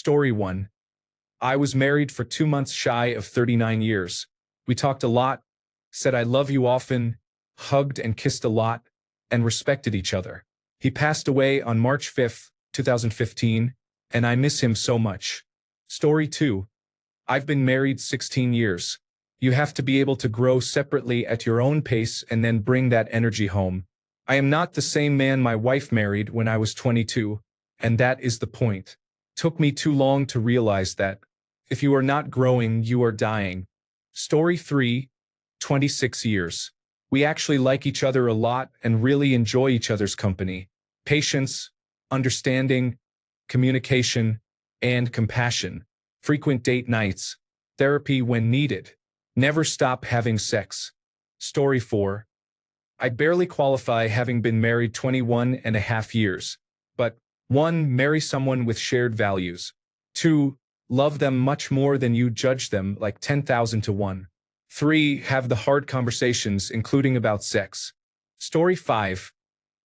Story 1. I was married for 2 months shy of 39 years. We talked a lot, said I love you often, hugged and kissed a lot, and respected each other. He passed away on March 5th, 2015, and I miss him so much. Story 2. I've been married 16 years. You have to be able to grow separately at your own pace and then bring that energy home. I am not the same man my wife married when I was 22, and that is the point. Took me too long to realize that. If you are not growing, you are dying. Story 3. 26 years. We actually like each other a lot and really enjoy each other's company. Patience, understanding, communication, and compassion. Frequent date nights. Therapy when needed. Never stop having sex. Story 4. I barely qualify having been married 21 and a half years. But 1. Marry someone with shared values. 2. Love them much more than you judge them, like 10,000 to 1. 3. Have the hard conversations, including about sex. Story 5.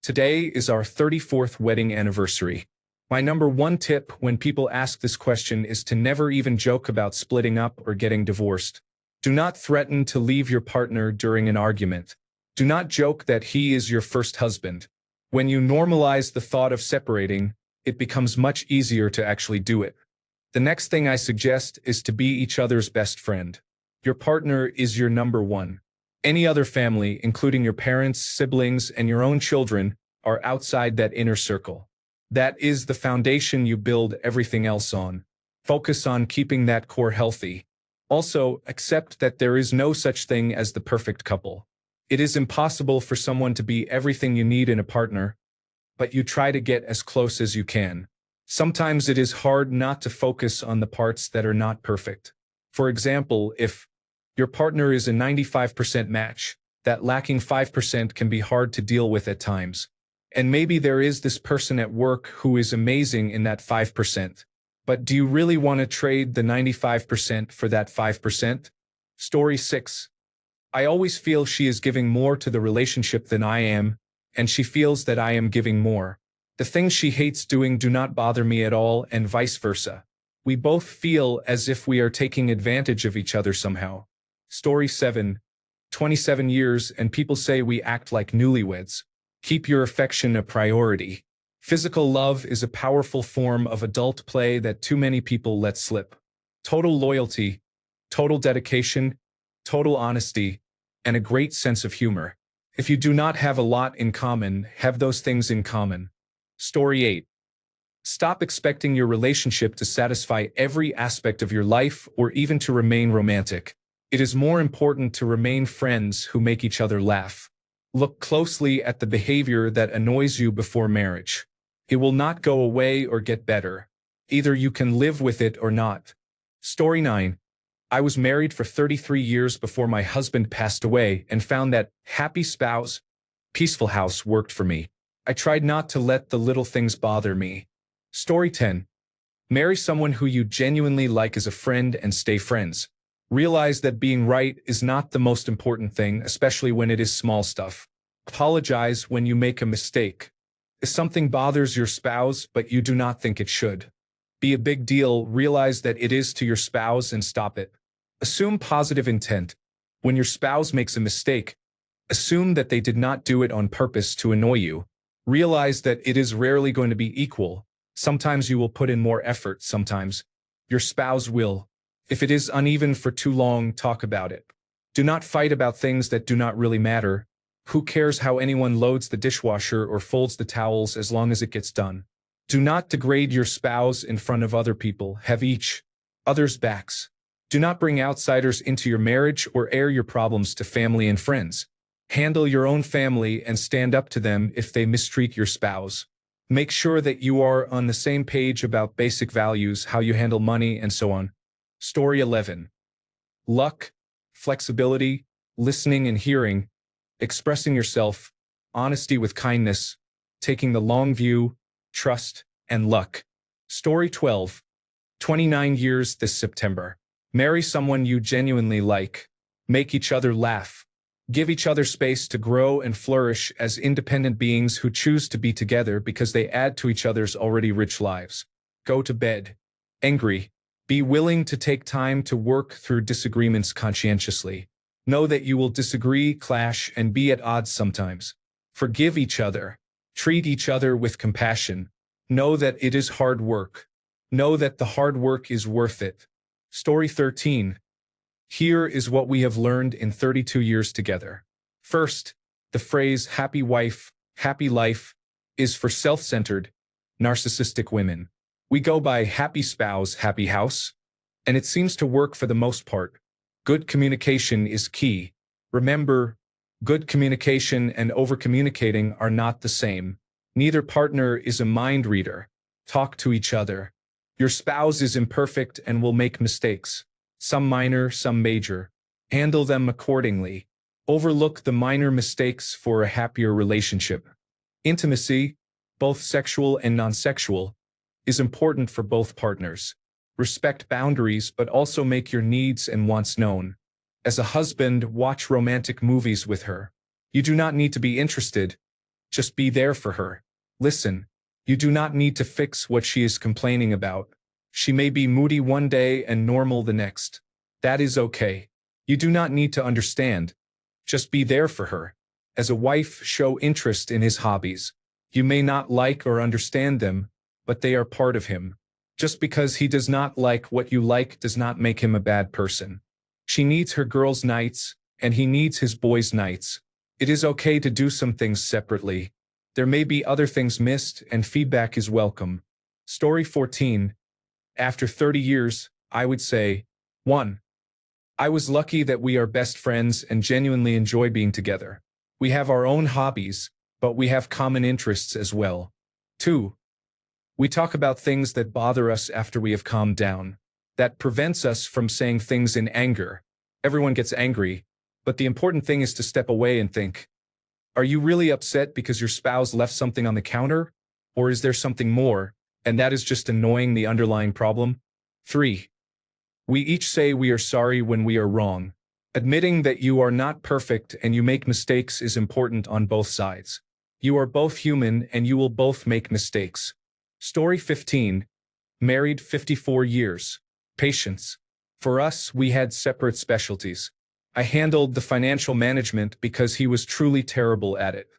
Today is our 34th wedding anniversary. My number 1 tip when people ask this question is to never even joke about splitting up or getting divorced. Do not threaten to leave your partner during an argument. Do not joke that he is your first husband. When you normalize the thought of separating, it becomes much easier to actually do it. The next thing I suggest is to be each other's best friend. Your partner is your number 1. Any other family, including your parents, siblings, and your own children, are outside that inner circle. That is the foundation you build everything else on. Focus on keeping that core healthy. Also, accept that there is no such thing as the perfect couple. It is impossible for someone to be everything you need in a partner, but you try to get as close as you can. Sometimes it is hard not to focus on the parts that are not perfect. For example, if your partner is a 95% match, that lacking 5% can be hard to deal with at times. And maybe there is this person at work who is amazing in that 5%. But do you really want to trade the 95% for that 5%? Story 6. I always feel she is giving more to the relationship than I am, and she feels that I am giving more. The things she hates doing do not bother me at all, and vice versa. We both feel as if we are taking advantage of each other somehow. Story 7. 27 years and people say we act like newlyweds. Keep your affection a priority. Physical love is a powerful form of adult play that too many people let slip. Total loyalty, total dedication, total honesty, and a great sense of humor. If you do not have a lot in common, have those things in common. Story 8. Stop expecting your relationship to satisfy every aspect of your life or even to remain romantic. It is more important to remain friends who make each other laugh. Look closely at the behavior that annoys you before marriage. It will not go away or get better. Either you can live with it or not. Story 9. I was married for 33 years before my husband passed away and found that happy spouse, peaceful house worked for me. I tried not to let the little things bother me. Story 10. Marry someone who you genuinely like as a friend and stay friends. Realize that being right is not the most important thing, especially when it is small stuff. Apologize when you make a mistake. If something bothers your spouse but you do not think it should be a big deal, realize that it is to your spouse and stop it. Assume positive intent. When your spouse makes a mistake, assume that they did not do it on purpose to annoy you. Realize that it is rarely going to be equal. Sometimes you will put in more effort, sometimes your spouse will. If it is uneven for too long, talk about it. Do not fight about things that do not really matter. Who cares how anyone loads the dishwasher or folds the towels as long as it gets done? Do not degrade your spouse in front of other people. Have each other's backs. Do not bring outsiders into your marriage or air your problems to family and friends. Handle your own family and stand up to them if they mistreat your spouse. Make sure that you are on the same page about basic values, how you handle money, and so on. Story 11. Luck, flexibility, listening and hearing, expressing yourself, honesty with kindness, taking the long view, trust, and luck. Story 12. 29 years this September. Marry someone you genuinely like. Make each other laugh. Give each other space to grow and flourish as independent beings who choose to be together because they add to each other's already rich lives. Go to bed. Angry. Be willing to take time to work through disagreements conscientiously. Know that you will disagree, clash, and be at odds sometimes. Forgive each other. Treat each other with compassion. Know that it is hard work. Know that the hard work is worth it. Story 13. Here is what we have learned in 32 years together. First, the phrase happy wife, happy life is for self-centered, narcissistic women. We go by happy spouse, happy house, and it seems to work for the most part. Good communication is key. Remember, good communication and over-communicating are not the same. Neither partner is a mind reader. Talk to each other. Your spouse is imperfect and will make mistakes. Some minor, some major. Handle them accordingly. Overlook the minor mistakes for a happier relationship. Intimacy, both sexual and non-sexual, is important for both partners. Respect boundaries, but also make your needs and wants known. As a husband, watch romantic movies with her. You do not need to be interested. Just be there for her. Listen. You do not need to fix what she is complaining about. She may be moody one day and normal the next. That is okay. You do not need to understand. Just be there for her. As a wife, show interest in his hobbies. You may not like or understand them, but they are part of him. Just because he does not like what you like does not make him a bad person. She needs her girls' nights, and he needs his boys' nights. It is okay to do some things separately. There may be other things missed, and feedback is welcome. Story 14. After 30 years, I would say, 1. I was lucky that we are best friends and genuinely enjoy being together. We have our own hobbies, but we have common interests as well. 2. We talk about things that bother us after we have calmed down. That prevents us from saying things in anger. Everyone gets angry, but the important thing is to step away and think, are you really upset because your spouse left something on the counter? Or is there something more, and that is just annoying the underlying problem? 3. We each say we are sorry when we are wrong. Admitting that you are not perfect and you make mistakes is important on both sides. You are both human and you will both make mistakes. Story 15. Married 54 years. Patience. For us, we had separate specialties. I handled the financial management because he was truly terrible at it.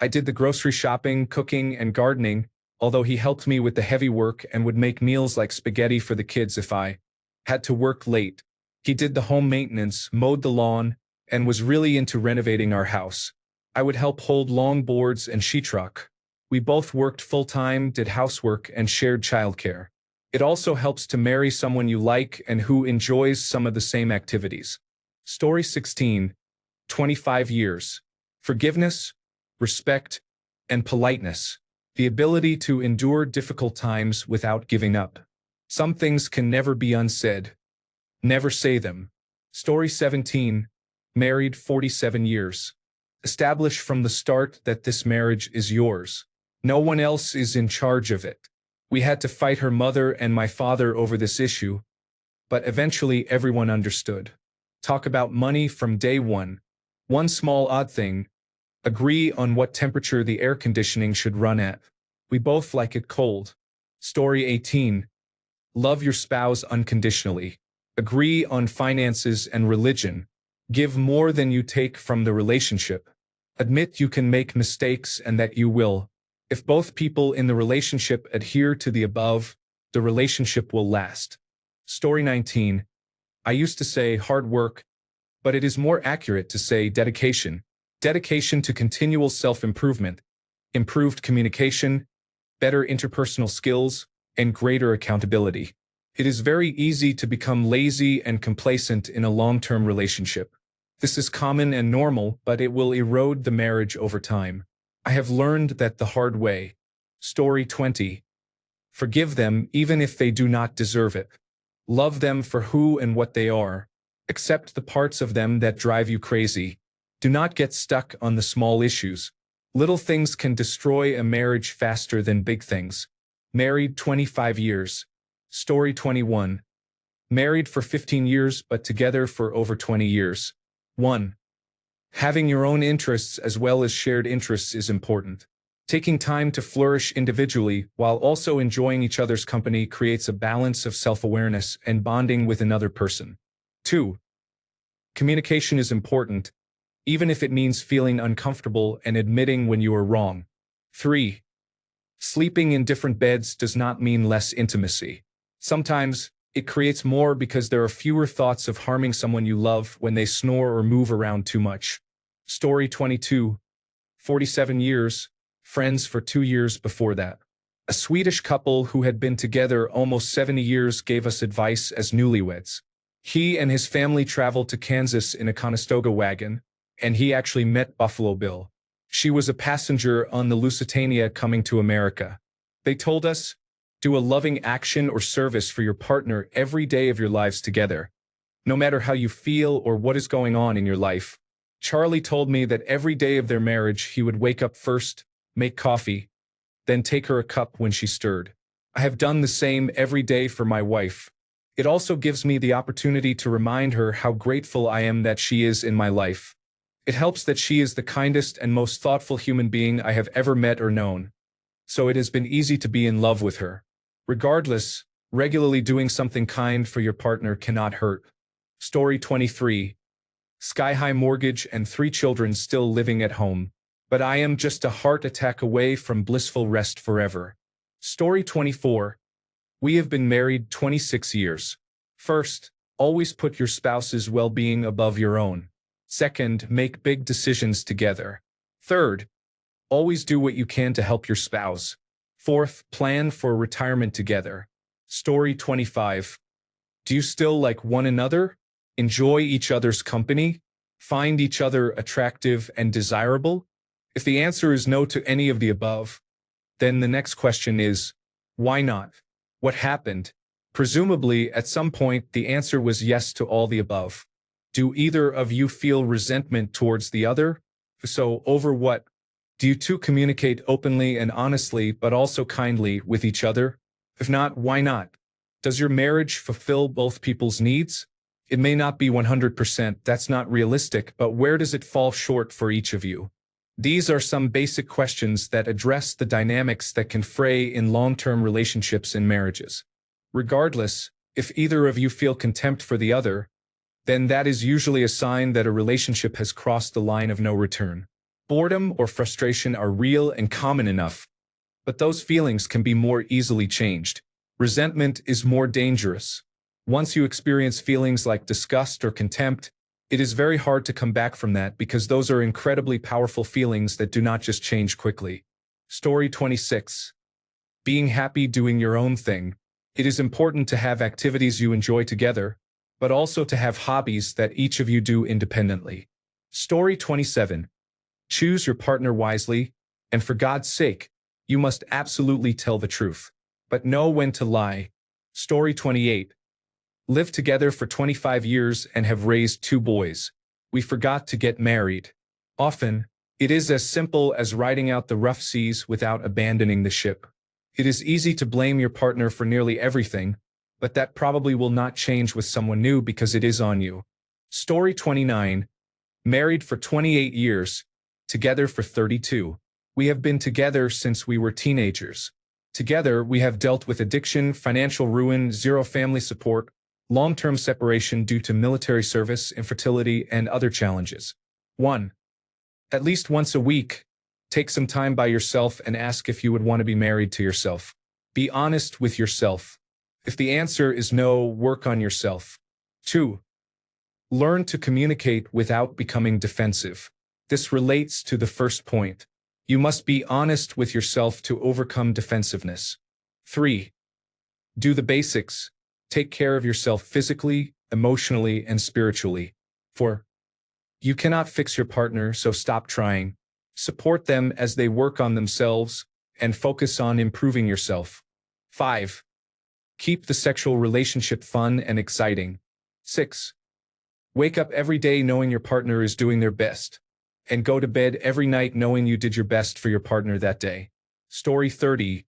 I did the grocery shopping, cooking, and gardening, although he helped me with the heavy work and would make meals like spaghetti for the kids if I had to work late. He did the home maintenance, mowed the lawn, and was really into renovating our house. I would help hold long boards and sheetrock. We both worked full-time, did housework, and shared childcare. It also helps to marry someone you like and who enjoys some of the same activities. Story 16. 25 years. Forgiveness, respect, and politeness. The ability to endure difficult times without giving up. Some things can never be unsaid. Never say them. Story 17. Married 47 years. Establish from the start that this marriage is yours. No one else is in charge of it. We had to fight her mother and my father over this issue, but eventually everyone understood. Talk about money from day one. One small odd thing. Agree on what temperature the air conditioning should run at. We both like it cold. Story 18. Love your spouse unconditionally. Agree on finances and religion. Give more than you take from the relationship. Admit you can make mistakes and that you will. If both people in the relationship adhere to the above, the relationship will last. Story 19. I used to say hard work, but it is more accurate to say dedication. Dedication to continual self-improvement, improved communication, better interpersonal skills, and greater accountability. It is very easy to become lazy and complacent in a long-term relationship. This is common and normal, but it will erode the marriage over time. I have learned that the hard way. Story 20. Forgive them even if they do not deserve it. Love them for who and what they are. Accept the parts of them that drive you crazy. Do not get stuck on the small issues. Little things can destroy a marriage faster than big things. Married 25 years. Story 21. Married for 15 years but together for over 20 years. 1. Having your own interests as well as shared interests is important. Taking time to flourish individually while also enjoying each other's company creates a balance of self-awareness and bonding with another person. 2. Communication is important, even if it means feeling uncomfortable and admitting when you are wrong. 3. Sleeping in different beds does not mean less intimacy. Sometimes, it creates more because there are fewer thoughts of harming someone you love when they snore or move around too much. Story 22. 47 years, friends for 2 years before that. A Swedish couple who had been together almost 70 years gave us advice as newlyweds. He and his family traveled to Kansas in a Conestoga wagon, and he actually met Buffalo Bill. She was a passenger on the Lusitania coming to America. They told us, do a loving action or service for your partner every day of your lives together, no matter how you feel or what is going on in your life. Charlie told me that every day of their marriage he would wake up first, make coffee, then take her a cup when she stirred. I have done the same every day for my wife. It also gives me the opportunity to remind her how grateful I am that she is in my life. It helps that she is the kindest and most thoughtful human being I have ever met or known. So it has been easy to be in love with her. Regardless, regularly doing something kind for your partner cannot hurt. Story 23. Sky-high mortgage and 3 children still living at home. But I am just a heart attack away from blissful rest forever. Story 24. We have been married 26 years. First, always put your spouse's well-being above your own. Second, make big decisions together. Third, always do what you can to help your spouse. Fourth, plan for retirement together. Story 25. Do you still like one another? Enjoy each other's company? Find each other attractive and desirable? If the answer is no to any of the above, then the next question is, why not? What happened? Presumably, at some point, the answer was yes to all the above. Do either of you feel resentment towards the other? If so, over what? Do you two communicate openly and honestly, but also kindly with each other? If not, why not? Does your marriage fulfill both people's needs? It may not be 100%, that's not realistic, but where does it fall short for each of you? These are some basic questions that address the dynamics that can fray in long-term relationships and marriages. Regardless, if either of you feel contempt for the other, then that is usually a sign that a relationship has crossed the line of no return. Boredom or frustration are real and common enough, but those feelings can be more easily changed. Resentment is more dangerous. Once you experience feelings like disgust or contempt, it is very hard to come back from that because those are incredibly powerful feelings that do not just change quickly. Story 26. Being happy doing your own thing. It is important to have activities you enjoy together, but also to have hobbies that each of you do independently. Story 27. Choose your partner wisely, and for God's sake, you must absolutely tell the truth, but know when to lie. Story 28. Lived together for 25 years and have raised 2 boys. We forgot to get married. Often, it is as simple as riding out the rough seas without abandoning the ship. It is easy to blame your partner for nearly everything, but that probably will not change with someone new because it is on you. Story 29. Married for 28 years, together for 32. We have been together since we were teenagers. Together, we have dealt with addiction, financial ruin, zero family support, long-term separation due to military service, infertility, and other challenges. 1. At least once a week, take some time by yourself and ask if you would want to be married to yourself. Be honest with yourself. If the answer is no, work on yourself. 2. Learn to communicate without becoming defensive. This relates to the first point. You must be honest with yourself to overcome defensiveness. 3. Do the basics. Take care of yourself physically, emotionally, and spiritually. 4. You cannot fix your partner, so stop trying. Support them as they work on themselves, and focus on improving yourself. 5. Keep the sexual relationship fun and exciting. 6. Wake up every day knowing your partner is doing their best, and go to bed every night knowing you did your best for your partner that day. Story 30.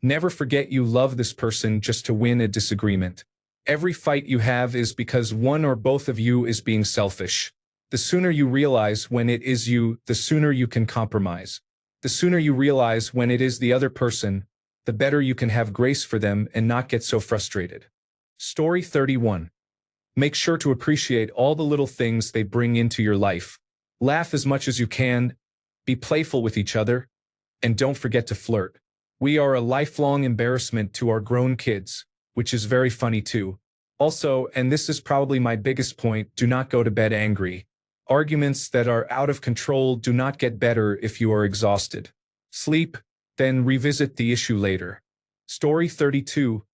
Never forget you love this person just to win a disagreement. Every fight you have is because one or both of you is being selfish. The sooner you realize when it is you, the sooner you can compromise. The sooner you realize when it is the other person, the better you can have grace for them and not get so frustrated. Story 31. Make sure to appreciate all the little things they bring into your life. Laugh as much as you can, be playful with each other, and don't forget to flirt. We are a lifelong embarrassment to our grown kids, which is very funny too. Also, and this is probably my biggest point, do not go to bed angry. Arguments that are out of control do not get better if you are exhausted. Sleep, then revisit the issue later. Story 32.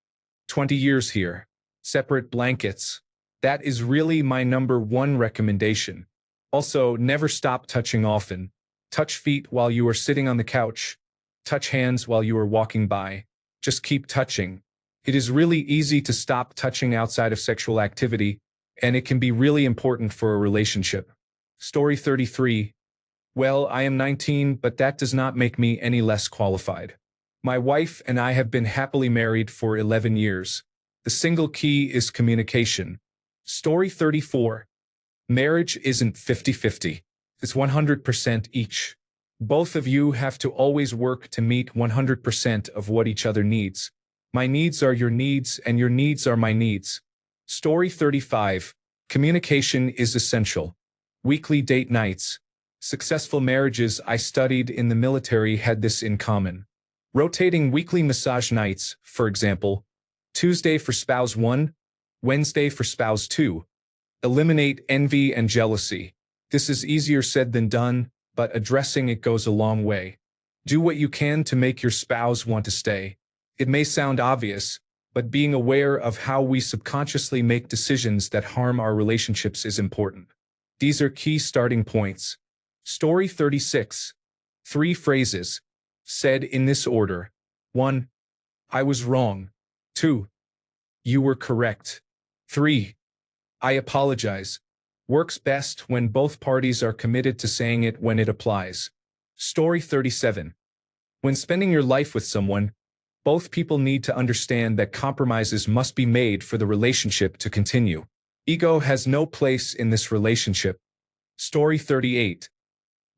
20 years here. Separate blankets. That is really my #1 recommendation. Also, never stop touching often. Touch feet while you are sitting on the couch. Touch hands while you are walking by. Just keep touching. It is really easy to stop touching outside of sexual activity, and it can be really important for a relationship. Story 33. Well, I am 19, but that does not make me any less qualified. My wife and I have been happily married for 11 years. The single key is communication. Story 34. Marriage isn't 50-50. It's 100% each. Both of you have to always work to meet 100% of what each other needs. My needs are your needs, and your needs are my needs. Story 35. Communication is essential. Weekly date nights. Successful marriages I studied in the military had this in common. Rotating weekly massage nights, for example, Tuesday for spouse 1, Wednesday for spouse 2. Eliminate envy and jealousy. This is easier said than done, but addressing it goes a long way. Do what you can to make your spouse want to stay. It may sound obvious, but being aware of how we subconsciously make decisions that harm our relationships is important. These are key starting points. Story 36. 3 phrases, said in this order. 1. I was wrong. 2. You were correct. 3. I apologize. Works best when both parties are committed to saying it when it applies. Story 37. When spending your life with someone, both people need to understand that compromises must be made for the relationship to continue. Ego has no place in this relationship. Story 38.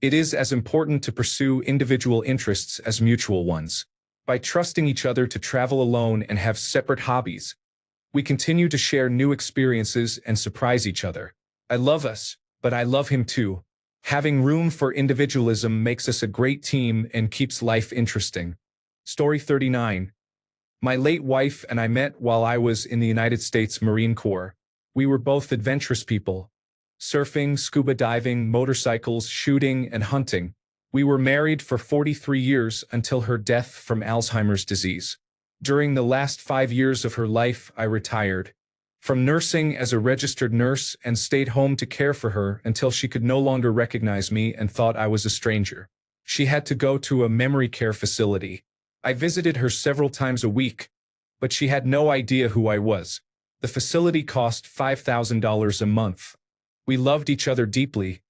It is as important to pursue individual interests as mutual ones. By trusting each other to travel alone and have separate hobbies, we continue to share new experiences and surprise each other. I love us, but I love him too. Having room for individualism makes us a great team and keeps life interesting. Story 39. My late wife and I met while I was in the United States Marine Corps. We were both adventurous people. Surfing, scuba diving, motorcycles, shooting, and hunting. We were married for 43 years until her death from Alzheimer's disease. During the last 5 years of her life, I retired from nursing as a registered nurse and stayed home to care for her until she could no longer recognize me and thought I was a stranger. She had to go to a memory care facility. I visited her several times a week, but she had no idea who I was. The facility cost $5,000 a month. We loved each other deeply,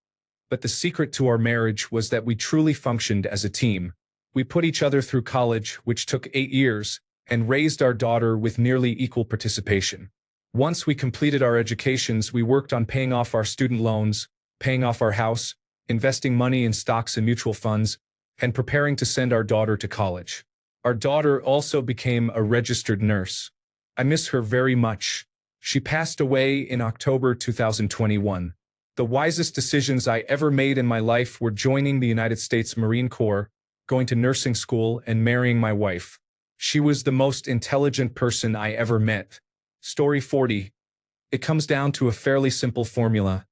but the secret to our marriage was that we truly functioned as a team. We put each other through college, which took 8 years, and raised our daughter with nearly equal participation. Once we completed our educations, we worked on paying off our student loans, paying off our house, investing money in stocks and mutual funds, and preparing to send our daughter to college. Our daughter also became a registered nurse. I miss her very much. She passed away in October 2021. The wisest decisions I ever made in my life were joining the United States Marine Corps, going to nursing school, and marrying my wife. She was the most intelligent person I ever met. Story 40. It comes down to a fairly simple formula.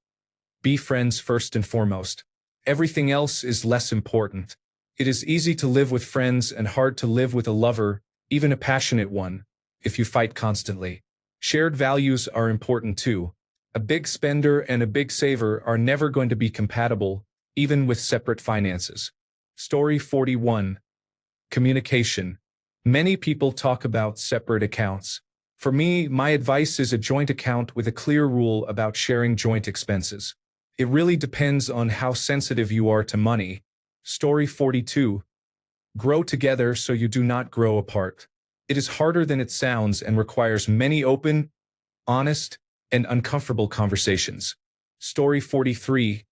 Be friends first and foremost. Everything else is less important. It is easy to live with friends and hard to live with a lover, even a passionate one, if you fight constantly. Shared values are important too. A big spender and a big saver are never going to be compatible, even with separate finances. Story 41. Communication. Many people talk about separate accounts. For me, my advice is a joint account with a clear rule about sharing joint expenses. It really depends on how sensitive you are to money. Story 42. Grow together so you do not grow apart. It is harder than it sounds and requires many open, honest, and uncomfortable conversations. Story 43.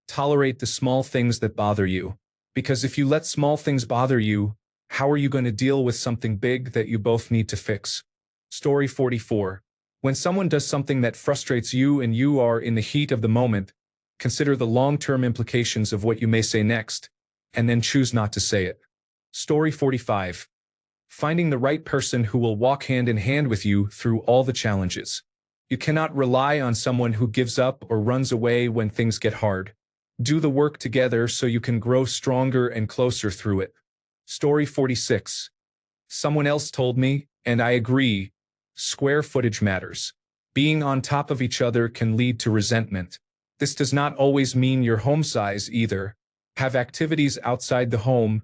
Tolerate the small things that bother you. Because if you let small things bother you, how are you going to deal with something big that you both need to fix? Story 44. When someone does something that frustrates you and you are in the heat of the moment, consider the long-term implications of what you may say next, and then choose not to say it. Story 45. Finding the right person who will walk hand in hand with you through all the challenges. You cannot rely on someone who gives up or runs away when things get hard. Do the work together so you can grow stronger and closer through it. Story 46. Someone else told me, and I agree, square footage matters. Being on top of each other can lead to resentment. This does not always mean your home size either. Have activities outside the home,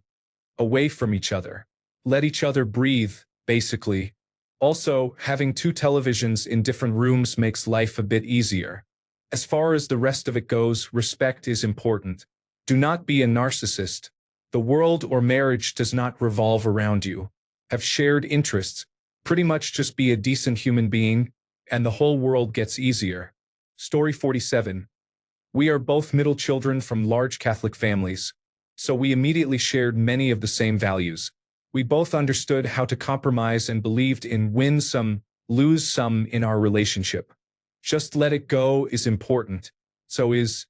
away from each other. Let each other breathe, basically. Also, having two televisions in different rooms makes life a bit easier. As far as the rest of it goes, respect is important. Do not be a narcissist. The world or marriage does not revolve around you. Have shared interests. Pretty much just be a decent human being, and the whole world gets easier. Story 47. We are both middle children from large Catholic families, so we immediately shared many of the same values. We both understood how to compromise and believed in win some, lose some in our relationship. Just let it go is important. So is,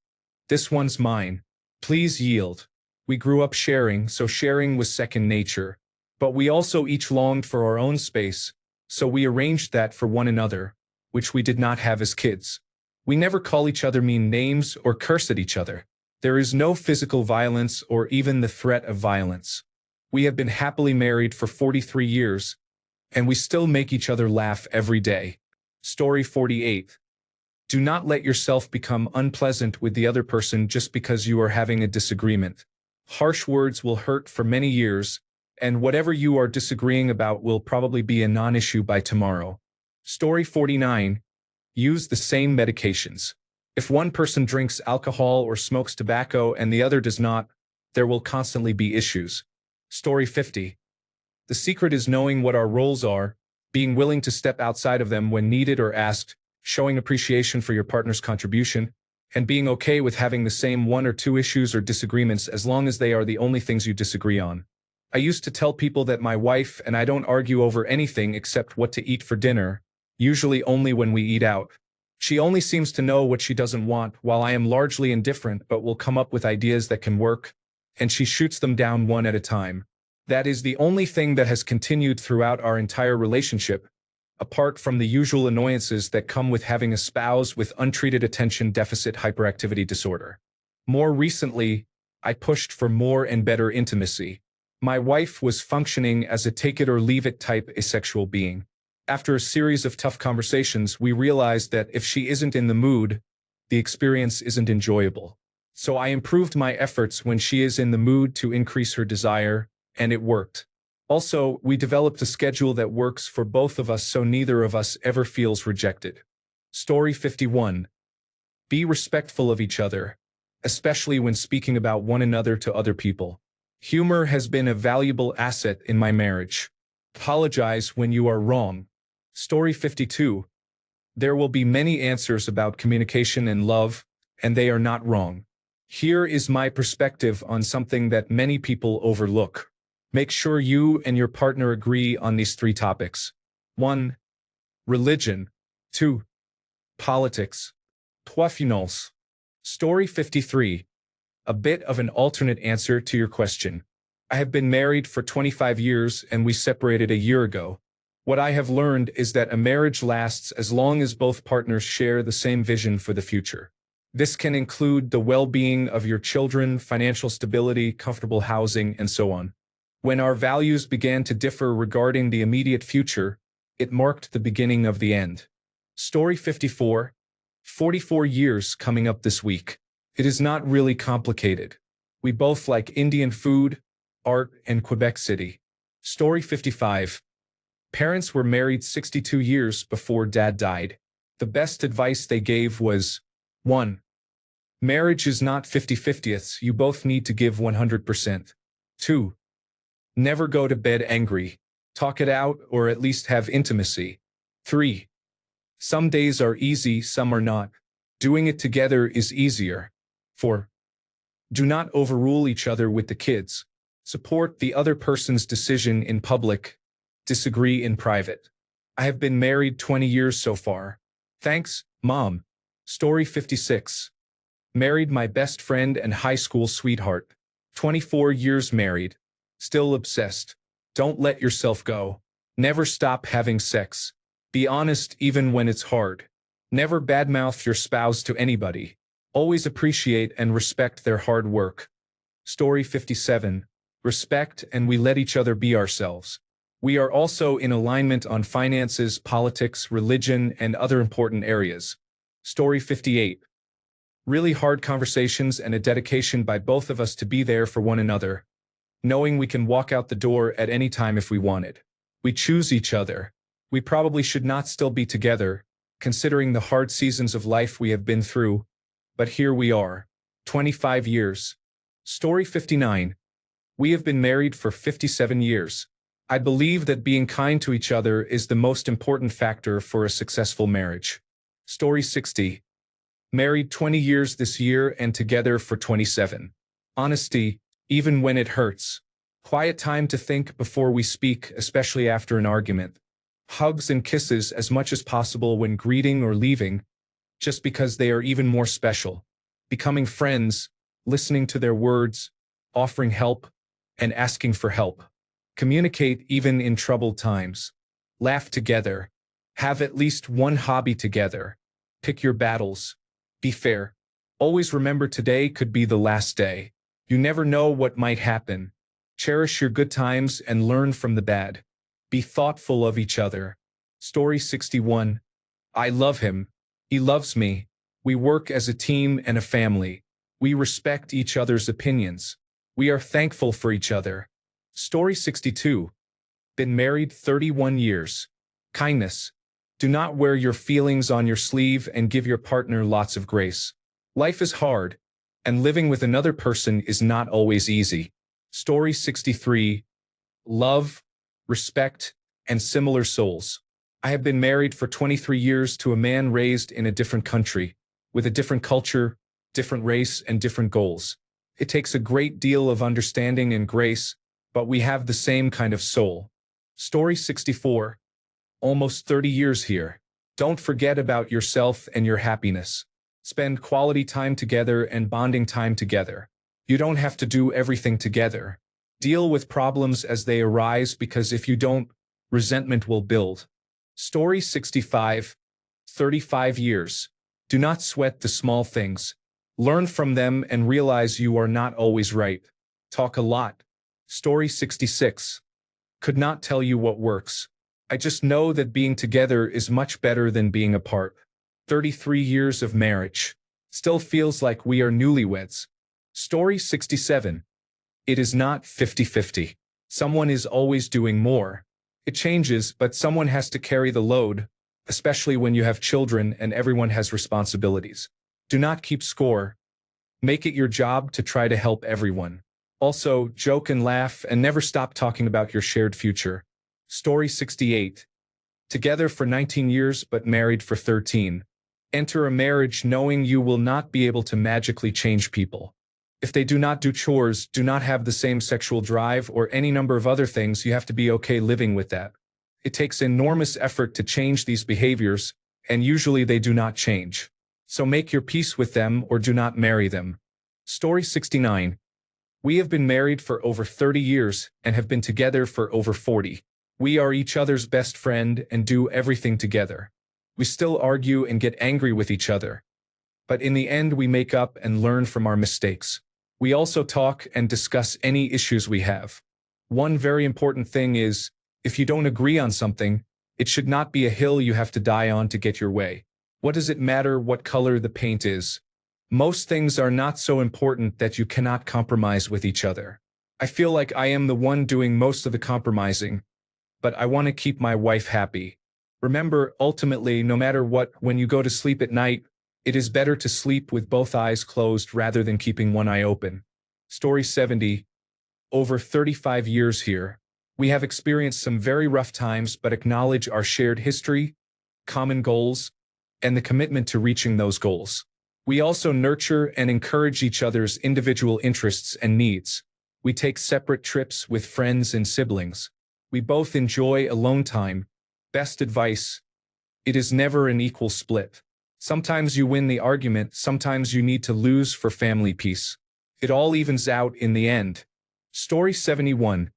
this one's mine. Please yield. We grew up sharing, so sharing was second nature. But we also each longed for our own space, so we arranged that for one another, which we did not have as kids. We never call each other mean names or curse at each other. There is no physical violence or even the threat of violence. We have been happily married for 43 years, and we still make each other laugh every day. Story 48. Do not let yourself become unpleasant with the other person just because you are having a disagreement. Harsh words will hurt for many years, and whatever you are disagreeing about will probably be a non-issue by tomorrow. Story 49. Use the same medications. If one person drinks alcohol or smokes tobacco and the other does not, there will constantly be issues. Story 50. The secret is knowing what our roles are, being willing to step outside of them when needed or asked, showing appreciation for your partner's contribution, and being okay with having the same one or two issues or disagreements as long as they are the only things you disagree on. I used to tell people that my wife and I don't argue over anything except what to eat for dinner, usually only when we eat out. She only seems to know what she doesn't want, while I am largely indifferent but will come up with ideas that can work, and she shoots them down one at a time. That is the only thing that has continued throughout our entire relationship, apart from the usual annoyances that come with having a spouse with untreated attention deficit hyperactivity disorder. More recently, I pushed for more and better intimacy. My wife was functioning as a take-it-or-leave-it type asexual being. After a series of tough conversations, we realized that if she isn't in the mood, the experience isn't enjoyable. So I improved my efforts when she is in the mood to increase her desire, and it worked. Also, we developed a schedule that works for both of us so neither of us ever feels rejected. Story 51. Be respectful of each other, especially when speaking about one another to other people. Humor has been a valuable asset in my marriage. Apologize when you are wrong. Story 52. There will be many answers about communication and love, and they are not wrong. Here is my perspective on something that many people overlook. Make sure you and your partner agree on these 3 topics. 1. Religion. 2. Politics. 3. Finance. Story 53. A bit of an alternate answer to your question. I have been married for 25 years and we separated a year ago. What I have learned is that a marriage lasts as long as both partners share the same vision for the future. This can include the well-being of your children, financial stability, comfortable housing, and so on. When our values began to differ regarding the immediate future, it marked the beginning of the end. Story 54. 44 years coming up this week. It is not really complicated. We both like Indian food, art, and Quebec City. Story 55. Parents were married 62 years before Dad died. The best advice they gave was, 1. Marriage is not 50-50ths, you both need to give 100%. 2. Never go to bed angry. Talk it out or at least have intimacy. 3. Some days are easy, some are not. Doing it together is easier. 4. Do not overrule each other with the kids. Support the other person's decision in public. Disagree in private. I have been married 20 years so far. Thanks, Mom. Story 56. Married my best friend and high school sweetheart. 24 years married. Still obsessed. Don't let yourself go. Never stop having sex. Be honest even when it's hard. Never badmouth your spouse to anybody. Always appreciate and respect their hard work. Story 57. Respect and we let each other be ourselves. We are also in alignment on finances, politics, religion, and other important areas. Story 58. Really hard conversations and a dedication by both of us to be there for one another, knowing we can walk out the door at any time if we wanted. We choose each other. We probably should not still be together, considering the hard seasons of life we have been through, but here we are. 25 years. Story 59. We have been married for 57 years. I believe that being kind to each other is the most important factor for a successful marriage. Story 60. Married 20 years this year and together for 27. Honesty, even when it hurts. Quiet time to think before we speak, especially after an argument. Hugs and kisses as much as possible when greeting or leaving, just because they are even more special. Becoming friends, listening to their words, offering help, and asking for help. Communicate even in troubled times. Laugh together. Have at least one hobby together. Pick your battles. Be fair. Always remember today could be the last day. You never know what might happen. Cherish your good times and learn from the bad. Be thoughtful of each other. Story 61. I love him. He loves me. We work as a team and a family. We respect each other's opinions. We are thankful for each other. Story 62. Been married 31 years. Kindness. Do not wear your feelings on your sleeve and give your partner lots of grace. Life is hard, and living with another person is not always easy. Story 63. Love, respect, and similar souls. I have been married for 23 years to a man raised in a different country, with a different culture, different race, and different goals. It takes a great deal of understanding and grace, but we have the same kind of soul. Story 64. Almost 30 years here. Don't forget about yourself and your happiness. Spend quality time together and bonding time together. You don't have to do everything together. Deal with problems as they arise because if you don't, resentment will build. Story 65. 35 years. Do not sweat the small things. Learn from them and realize you are not always right. Talk a lot. Story 66. Could not tell you what works. I just know that being together is much better than being apart. 33 years of marriage. Still feels like we are newlyweds. Story 67. It is not 50-50. Someone is always doing more. It changes, but someone has to carry the load, especially when you have children and everyone has responsibilities. Do not keep score. Make it your job to try to help everyone. Also, joke and laugh and never stop talking about your shared future. Story 68. Together for 19 years but married for 13. Enter a marriage knowing you will not be able to magically change people. If they do not do chores, do not have the same sexual drive, or any number of other things, you have to be okay living with that. It takes enormous effort to change these behaviors, and usually they do not change. So make your peace with them or do not marry them. Story 69. We have been married for over 30 years and have been together for over 40. We are each other's best friend and do everything together. We still argue and get angry with each other. But in the end we make up and learn from our mistakes. We also talk and discuss any issues we have. One very important thing is, if you don't agree on something, it should not be a hill you have to die on to get your way. What does it matter what color the paint is? Most things are not so important that you cannot compromise with each other. I feel like I am the one doing most of the compromising, but I want to keep my wife happy. Remember, ultimately, no matter what, when you go to sleep at night, it is better to sleep with both eyes closed rather than keeping one eye open. Story 70. Over 35 years here. We have experienced some very rough times but acknowledge our shared history, common goals, and the commitment to reaching those goals. We also nurture and encourage each other's individual interests and needs. We take separate trips with friends and siblings. We both enjoy alone time. Best advice: it is never an equal split. Sometimes you win the argument, sometimes you need to lose for family peace. It all evens out in the end. Story 71.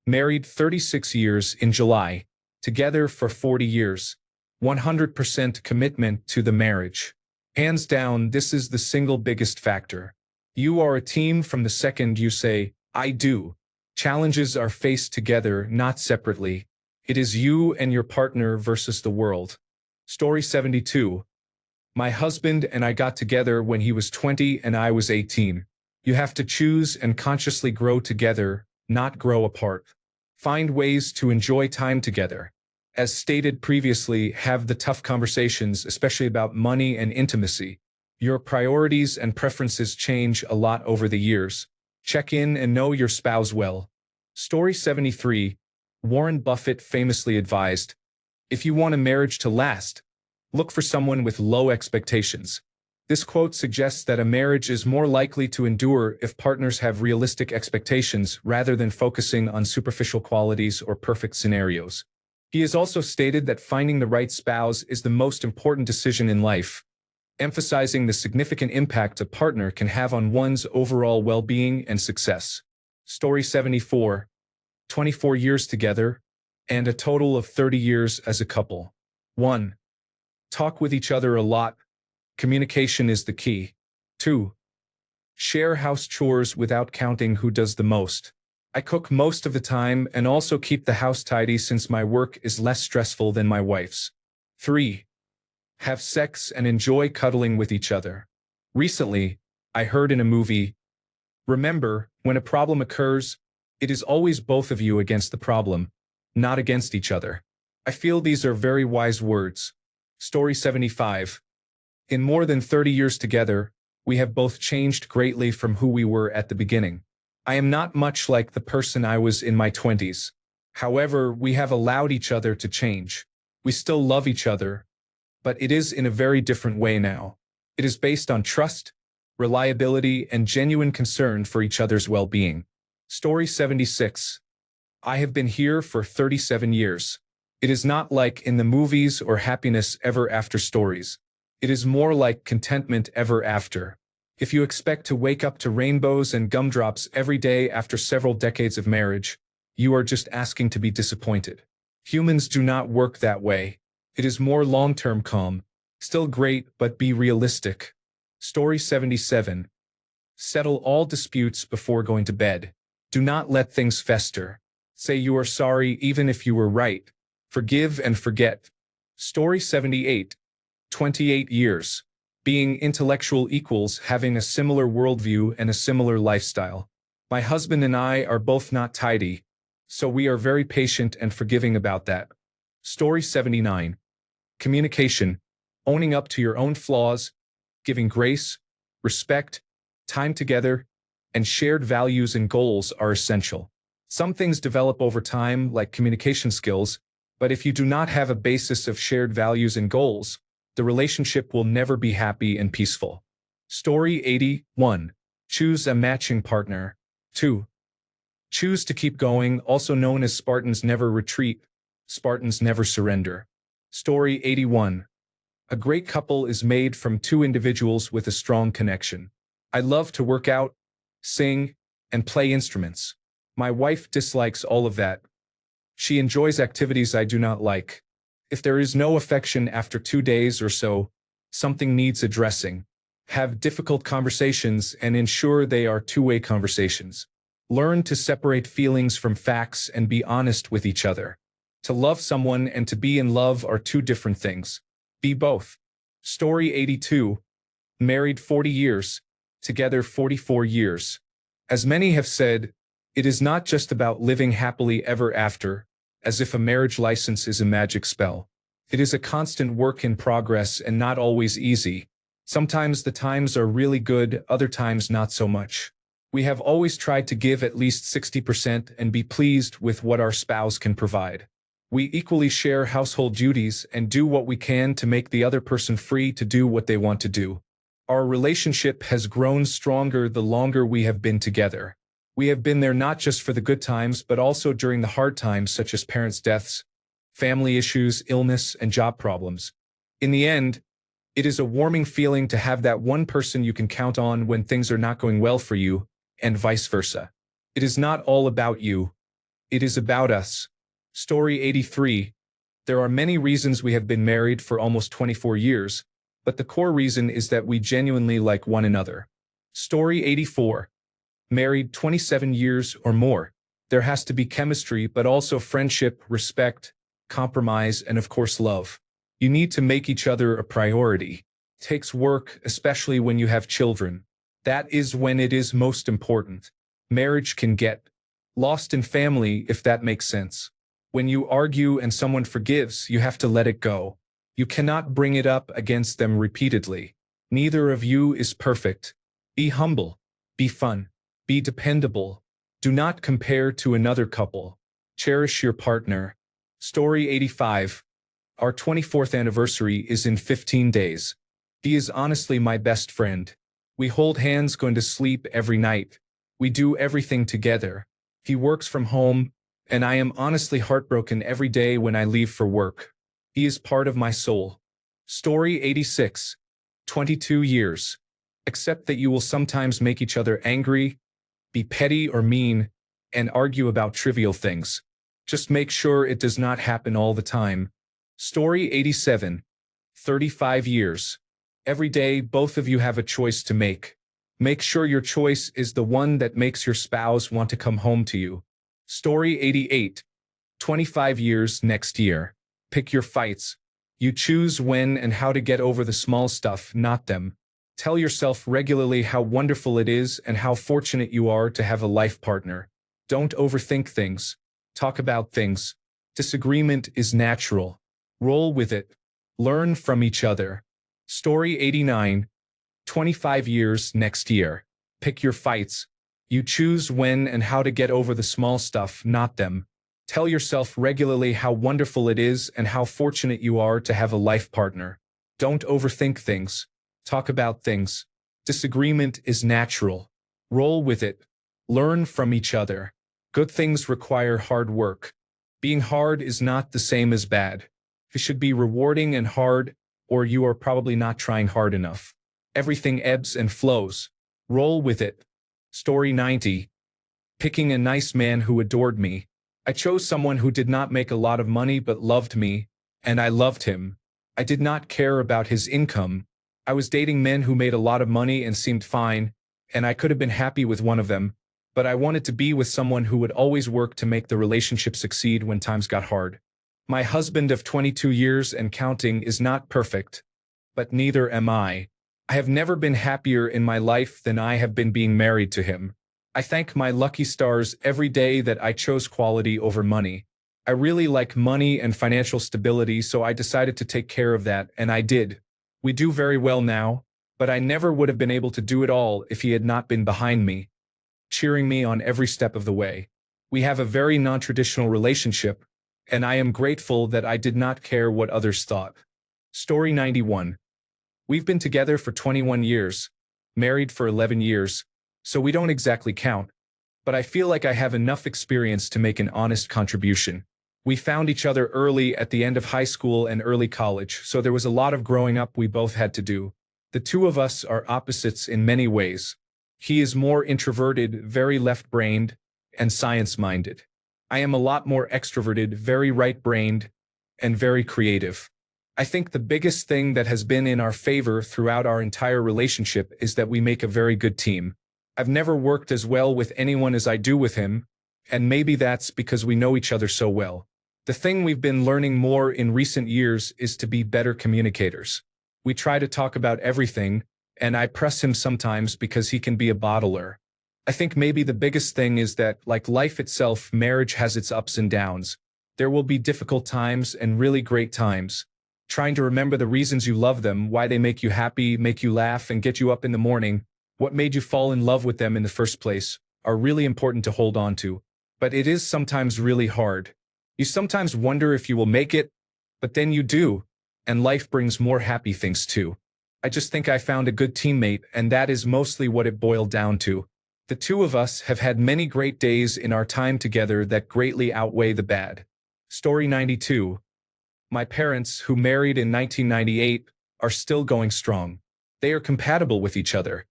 Married 36 years in July. Together for 40 years. 100% commitment to the marriage. Hands down, this is the single biggest factor. You are a team from the second you say, "I do." Challenges are faced together, not separately. It is you and your partner versus the world. Story 72. My husband and I got together when he was 20 and I was 18. You have to choose and consciously grow together, not grow apart. Find ways to enjoy time together. As stated previously, have the tough conversations, especially about money and intimacy. Your priorities and preferences change a lot over the years. Check in and know your spouse well. Story 73. Warren Buffett famously advised, "If you want a marriage to last, look for someone with low expectations." This quote suggests that a marriage is more likely to endure if partners have realistic expectations rather than focusing on superficial qualities or perfect scenarios. He has also stated that finding the right spouse is the most important decision in life, emphasizing the significant impact a partner can have on one's overall well-being and success. Story 74. 24 years together, and a total of 30 years as a couple. 1. Talk with each other a lot. Communication is the key. 2. Share house chores without counting who does the most. I cook most of the time and also keep the house tidy since my work is less stressful than my wife's. 3. Have sex and enjoy cuddling with each other. Recently, I heard in a movie, "Remember, when a problem occurs, it is always both of you against the problem, not against each other." I feel these are very wise words. Story 75. In more than 30 years together, we have both changed greatly from who we were at the beginning. I am not much like the person I was in my 20s. However, we have allowed each other to change. We still love each other, but it is in a very different way now. It is based on trust, reliability, and genuine concern for each other's well-being. Story 76. I have been here for 37 years. It is not like in the movies or happiness ever after stories. It is more like contentment ever after. If you expect to wake up to rainbows and gumdrops every day after several decades of marriage, you are just asking to be disappointed. Humans do not work that way. It is more long-term calm. Still great, but be realistic. Story 77. Settle all disputes before going to bed. Do not let things fester. Say you are sorry even if you were right. Forgive and forget. Story 78. 28 years. Being intellectual equals having a similar worldview and a similar lifestyle. My husband and I are both not tidy, so we are very patient and forgiving about that. Story 79. Communication. Owning up to your own flaws, giving grace, respect, time together, and shared values and goals are essential. Some things develop over time, like communication skills, but if you do not have a basis of shared values and goals, the relationship will never be happy and peaceful. Story 81. Choose a matching partner. 2. Choose to keep going, also known as Spartans never retreat, Spartans never surrender. Story 81. A great couple is made from two individuals with a strong connection. I love to work out, sing, and play instruments. My wife dislikes all of that. She enjoys activities I do not like. If there is no affection after 2 days or so, something needs addressing. Have difficult conversations and ensure they are two-way conversations. Learn to separate feelings from facts and be honest with each other. To love someone and to be in love are two different things. Be both. Story 82. Married 40 years. Together 44 years. As many have said, it is not just about living happily ever after, as if a marriage license is a magic spell. It is a constant work in progress and not always easy. Sometimes the times are really good, other times not so much. We have always tried to give at least 60% and be pleased with what our spouse can provide. We equally share household duties and do what we can to make the other person free to do what they want to do. Our relationship has grown stronger the longer we have been together. We have been there not just for the good times, but also during the hard times such as parents' deaths, family issues, illness, and job problems. In the end, it is a warming feeling to have that one person you can count on when things are not going well for you, and vice versa. It is not all about you. It is about us. Story 83. There are many reasons we have been married for almost 24 years, but the core reason is that we genuinely like one another. Story 84. Married 27 years or more. There has to be chemistry, but also friendship, respect, compromise, and of course love. You need to make each other a priority. It takes work, especially when you have children. That is when it is most important. Marriage can get lost in family, if that makes sense. When you argue and someone forgives, you have to let it go. You cannot bring it up against them repeatedly. Neither of you is perfect. Be humble. Be fun. Be dependable. Do not compare to another couple. Cherish your partner. Story 85. Our 24th anniversary is in 15 days. He is honestly my best friend. We hold hands going to sleep every night. We do everything together. He works from home, and I am honestly heartbroken every day when I leave for work. He is part of my soul. Story 86. 22 years. Accept that you will sometimes make each other angry, be petty or mean, and argue about trivial things. Just make sure it does not happen all the time. Story 87. 35 years. Every day, both of you have a choice to make. Make sure your choice is the one that makes your spouse want to come home to you. Story 88. 25 years next year. Pick your fights. You choose when and how to get over the small stuff, not them. Tell yourself regularly how wonderful it is and how fortunate you are to have a life partner. Don't overthink things. Talk about things. Disagreement is natural. Roll with it. Learn from each other. Story 89. 25 years next year. Pick your fights. You choose when and how to get over the small stuff, not them. Tell yourself regularly how wonderful it is and how fortunate you are to have a life partner. Don't overthink things. Talk about things. Disagreement is natural. Roll with it. Learn from each other. Good things require hard work. Being hard is not the same as bad. It should be rewarding and hard, or you are probably not trying hard enough. Everything ebbs and flows. Roll with it. Story 90. Picking a nice man who adored me. I chose someone who did not make a lot of money but loved me, and I loved him. I did not care about his income. I was dating men who made a lot of money and seemed fine, and I could have been happy with one of them, but I wanted to be with someone who would always work to make the relationship succeed when times got hard. My husband of 22 years and counting is not perfect, but neither am I. I have never been happier in my life than I have been being married to him. I thank my lucky stars every day that I chose quality over money. I really like money and financial stability, so I decided to take care of that, and I did. We do very well now, but I never would have been able to do it all if he had not been behind me, cheering me on every step of the way. We have a very non-traditional relationship, and I am grateful that I did not care what others thought. Story 91. We've been together for 21 years, married for 11 years, so we don't exactly count, but I feel like I have enough experience to make an honest contribution. We found each other early at the end of high school and early college, so there was a lot of growing up we both had to do. The two of us are opposites in many ways. He is more introverted, very left-brained, and science-minded. I am a lot more extroverted, very right-brained, and very creative. I think the biggest thing that has been in our favor throughout our entire relationship is that we make a very good team. I've never worked as well with anyone as I do with him, and maybe that's because we know each other so well. The thing we've been learning more in recent years is to be better communicators. We try to talk about everything, and I press him sometimes because he can be a bottler. I think maybe the biggest thing is that, like life itself, marriage has its ups and downs. There will be difficult times and really great times. Trying to remember the reasons you love them, why they make you happy, make you laugh, and get you up in the morning, what made you fall in love with them in the first place, are really important to hold on to. But it is sometimes really hard. You sometimes wonder if you will make it, but then you do, and life brings more happy things too. I just think I found a good teammate, and that is mostly what it boiled down to. The two of us have had many great days in our time together that greatly outweigh the bad. Story 92. My parents, who married in 1998, are still going strong. They are compatible with each other,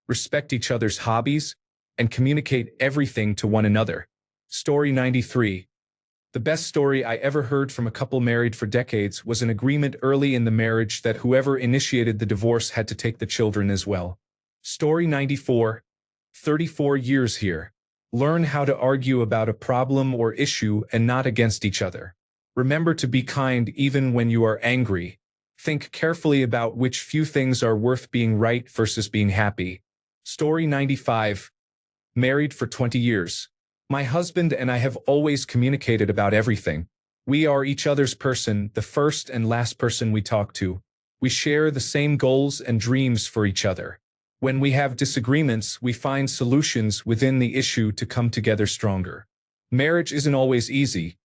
respect each other's hobbies, and communicate everything to one another. Story 93. The best story I ever heard from a couple married for decades was an agreement early in the marriage that whoever initiated the divorce had to take the children as well. Story 94. 34 years here. Learn how to argue about a problem or issue and not against each other. Remember to be kind even when you are angry. Think carefully about which few things are worth being right versus being happy. Story 95. Married for 20 years. My husband and I have always communicated about everything. We are each other's person, the first and last person we talk to. We share the same goals and dreams for each other. When we have disagreements, we find solutions within the issue to come together stronger. Marriage isn't always easy,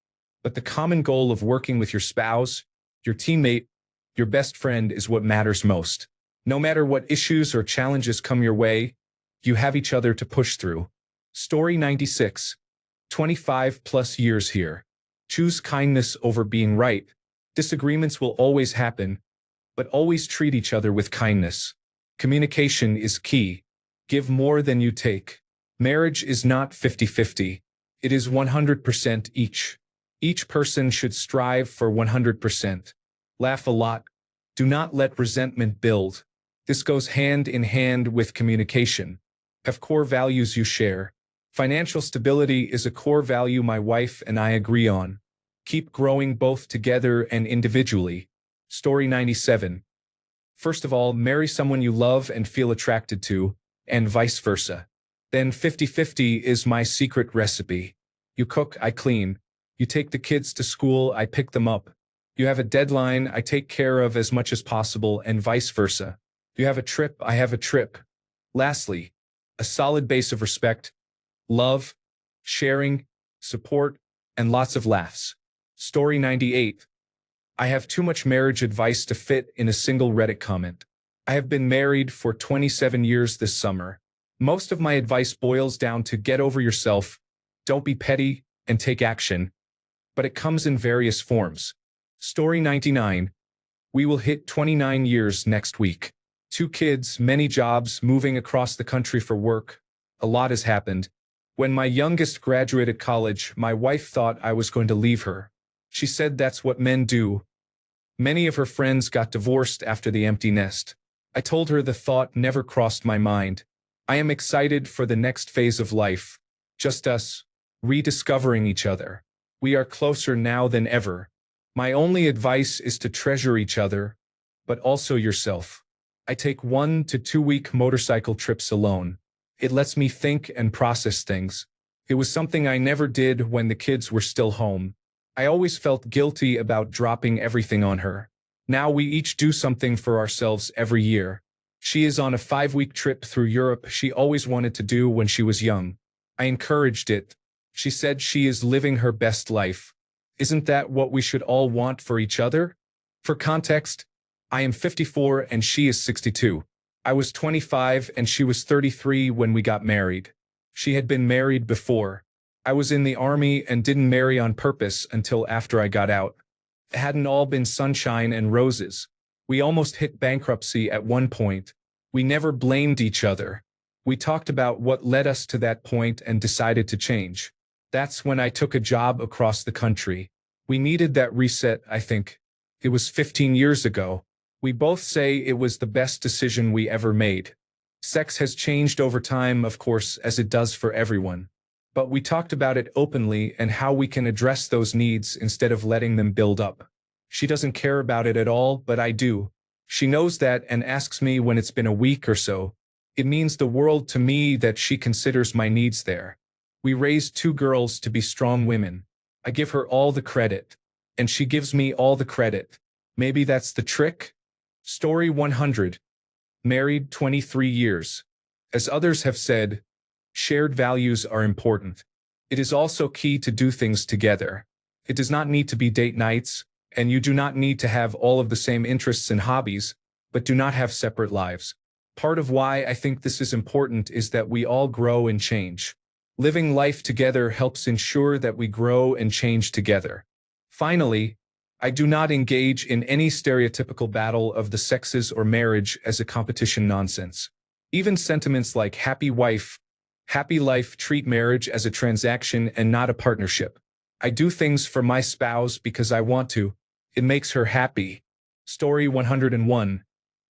but the common goal of working with your spouse, your teammate, your best friend is what matters most. No matter what issues or challenges come your way, you have each other to push through. Story 96. 25 plus years here. Choose kindness over being right. Disagreements will always happen, but always treat each other with kindness. Communication is key. Give more than you take. Marriage is not 50-50. It is 100% each. Each person should strive for 100%. Laugh a lot. Do not let resentment build. This goes hand in hand with communication. Have core values you share. Financial stability is a core value my wife and I agree on. Keep growing both together and individually. Story 97. First of all, marry someone you love and feel attracted to, and vice versa. Then 50-50 is my secret recipe. You cook, I clean. You take the kids to school, I pick them up. You have a deadline, I take care of as much as possible, and vice versa. You have a trip, I have a trip. Lastly, a solid base of respect, love, sharing, support, and lots of laughs. Story 98. I have too much marriage advice to fit in a single Reddit comment. I have been married for 27 years this summer. Most of my advice boils down to get over yourself, don't be petty, and take action. But it comes in various forms. Story 99. We will hit 29 years next week. 2 kids, many jobs, moving across the country for work. A lot has happened. When my youngest graduated college, my wife thought I was going to leave her. She said that's what men do. Many of her friends got divorced after the empty nest. I told her the thought never crossed my mind. I am excited for the next phase of life. Just us, rediscovering each other. We are closer now than ever. My only advice is to treasure each other, but also yourself. I take 1 to 2 week motorcycle trips alone. It lets me think and process things. It was something I never did when the kids were still home. I always felt guilty about dropping everything on her. Now we each do something for ourselves every year. She is on a 5-week trip through Europe she always wanted to do when she was young. I encouraged it. She said she is living her best life. Isn't that what we should all want for each other? For context, I am 54 and she is 62. I was 25 and she was 33 when we got married. She had been married before. I was in the army and didn't marry on purpose until after I got out. It hadn't all been sunshine and roses. We almost hit bankruptcy at one point. We never blamed each other. We talked about what led us to that point and decided to change. That's when I took a job across the country. We needed that reset, I think. It was 15 years ago. We both say it was the best decision we ever made. Sex has changed over time, of course, as it does for everyone. But we talked about it openly and how we can address those needs instead of letting them build up. She doesn't care about it at all, but I do. She knows that and asks me when it's been a week or so. It means the world to me that she considers my needs there. We raised 2 girls to be strong women. I give her all the credit, and she gives me all the credit. Maybe that's the trick? Story 100. Married 23 years. As others have said, shared values are important. It is also key to do things together. It does not need to be date nights, and you do not need to have all of the same interests and hobbies, but do not have separate lives. Part of why I think this is important is that we all grow and change. Living life together helps ensure that we grow and change together. Finally, I do not engage in any stereotypical battle of the sexes or marriage as a competition nonsense. Even sentiments like happy wife, happy life treat marriage as a transaction and not a partnership. I do things for my spouse because I want to. It makes her happy. Story 101.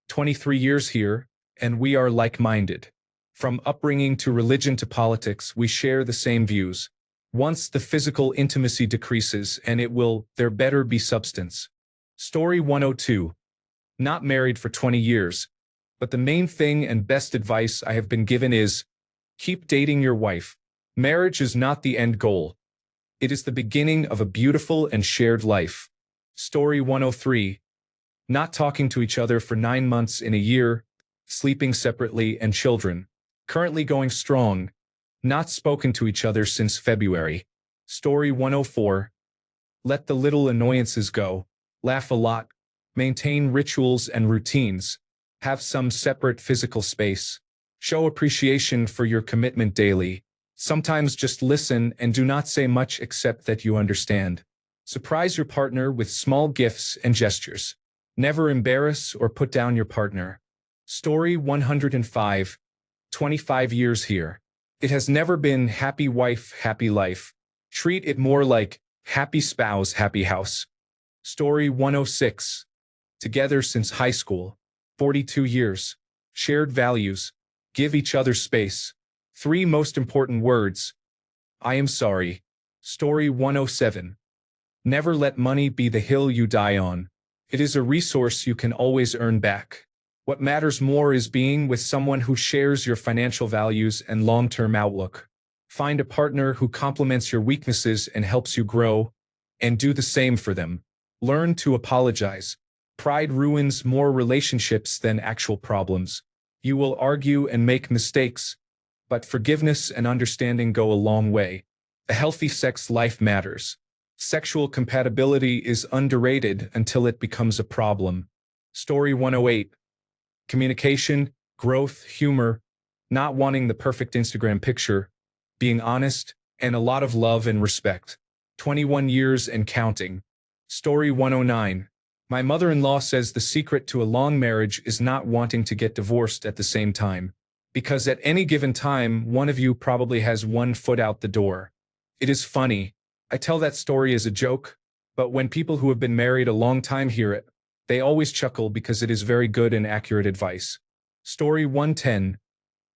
23 years here, and we are like-minded. From upbringing to religion to politics, we share the same views. Once the physical intimacy decreases, and there better be substance. Story 102. Not married for 20 years, but the main thing and best advice I have been given is, keep dating your wife. Marriage is not the end goal. It is the beginning of a beautiful and shared life. Story 103. Not talking to each other for 9 months in a year, sleeping separately and children. Currently going strong. Not spoken to each other since February. Story 104. Let the little annoyances go. Laugh a lot. Maintain rituals and routines. Have some separate physical space. Show appreciation for your commitment daily. Sometimes just listen and do not say much except that you understand. Surprise your partner with small gifts and gestures. Never embarrass or put down your partner. Story 105. 25 years here. It has never been happy wife, happy life. Treat it more like happy spouse, happy house. Story 106. Together since high school. 42 years. Shared values. Give each other space. 3 most important words. I am sorry. Story 107. Never let money be the hill you die on. It is a resource you can always earn back. What matters more is being with someone who shares your financial values and long-term outlook. Find a partner who complements your weaknesses and helps you grow, and do the same for them. Learn to apologize. Pride ruins more relationships than actual problems. You will argue and make mistakes, but forgiveness and understanding go a long way. A healthy sex life matters. Sexual compatibility is underrated until it becomes a problem. Story 108. Communication, growth, humor, not wanting the perfect Instagram picture, being honest, and a lot of love and respect. 21 years and counting. Story 109. My mother-in-law says the secret to a long marriage is not wanting to get divorced at the same time. Because at any given time, one of you probably has one foot out the door. It is funny. I tell that story as a joke, but when people who have been married a long time hear it, they always chuckle because it is very good and accurate advice. Story 110.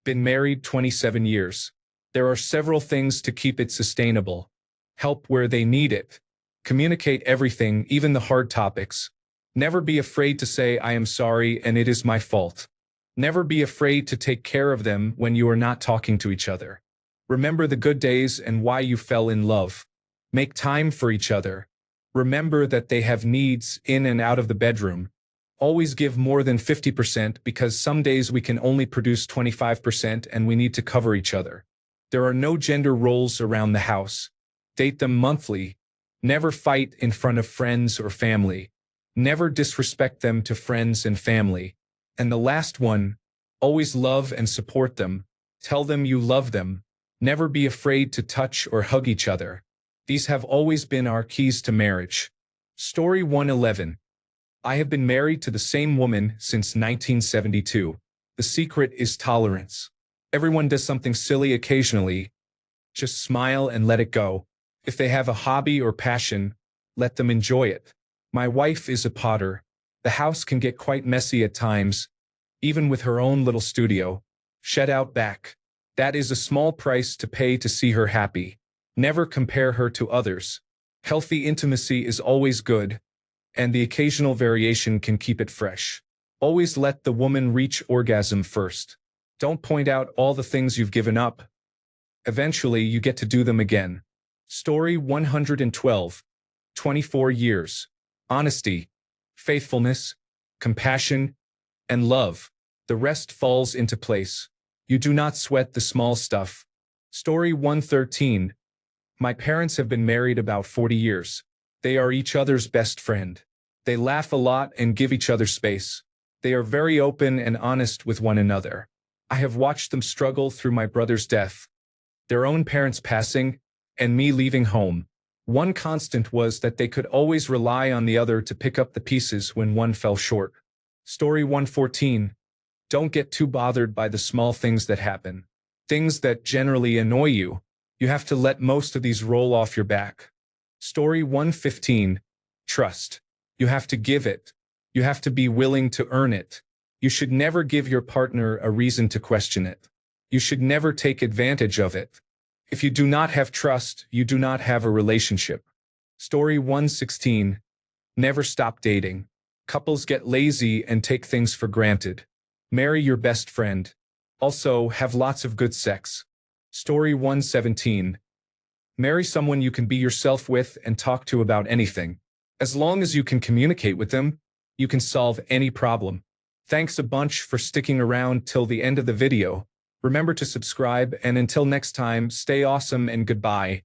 Been married 27 years. There are several things to keep it sustainable. Help where they need it. Communicate everything, even the hard topics. Never be afraid to say I am sorry and it is my fault. Never be afraid to take care of them when you are not talking to each other. Remember the good days and why you fell in love. Make time for each other. Remember that they have needs in and out of the bedroom. Always give more than 50% because some days we can only produce 25% and we need to cover each other. There are no gender roles around the house. Date them monthly. Never fight in front of friends or family. Never disrespect them to friends and family. And the last one, always love and support them. Tell them you love them. Never be afraid to touch or hug each other. These have always been our keys to marriage. Story 111. I have been married to the same woman since 1972. The secret is tolerance. Everyone does something silly occasionally. Just smile and let it go. If they have a hobby or passion, let them enjoy it. My wife is a potter. The house can get quite messy at times, even with her own little studio. Shed out back. That is a small price to pay to see her happy. Never compare her to others. Healthy intimacy is always good, and the occasional variation can keep it fresh. Always let the woman reach orgasm first. Don't point out all the things you've given up. Eventually, you get to do them again. Story 112. 24 years. Honesty, faithfulness, compassion, and love. The rest falls into place. You do not sweat the small stuff. Story 113. My parents have been married about 40 years. They are each other's best friend. They laugh a lot and give each other space. They are very open and honest with one another. I have watched them struggle through my brother's death, their own parents passing, and me leaving home. One constant was that they could always rely on the other to pick up the pieces when one fell short. Story 114. Don't get too bothered by the small things that happen. Things that generally annoy you. You have to let most of these roll off your back. Story 115. Trust. You have to give it. You have to be willing to earn it. You should never give your partner a reason to question it. You should never take advantage of it. If you do not have trust, you do not have a relationship. Story 116. Never stop dating. Couples get lazy and take things for granted. Marry your best friend. Also, have lots of good sex. Story 117. Marry someone you can be yourself with and talk to about anything. As long as you can communicate with them, you can solve any problem. Thanks a bunch for sticking around till the end of the video. Remember to subscribe, and until next time, stay awesome and goodbye.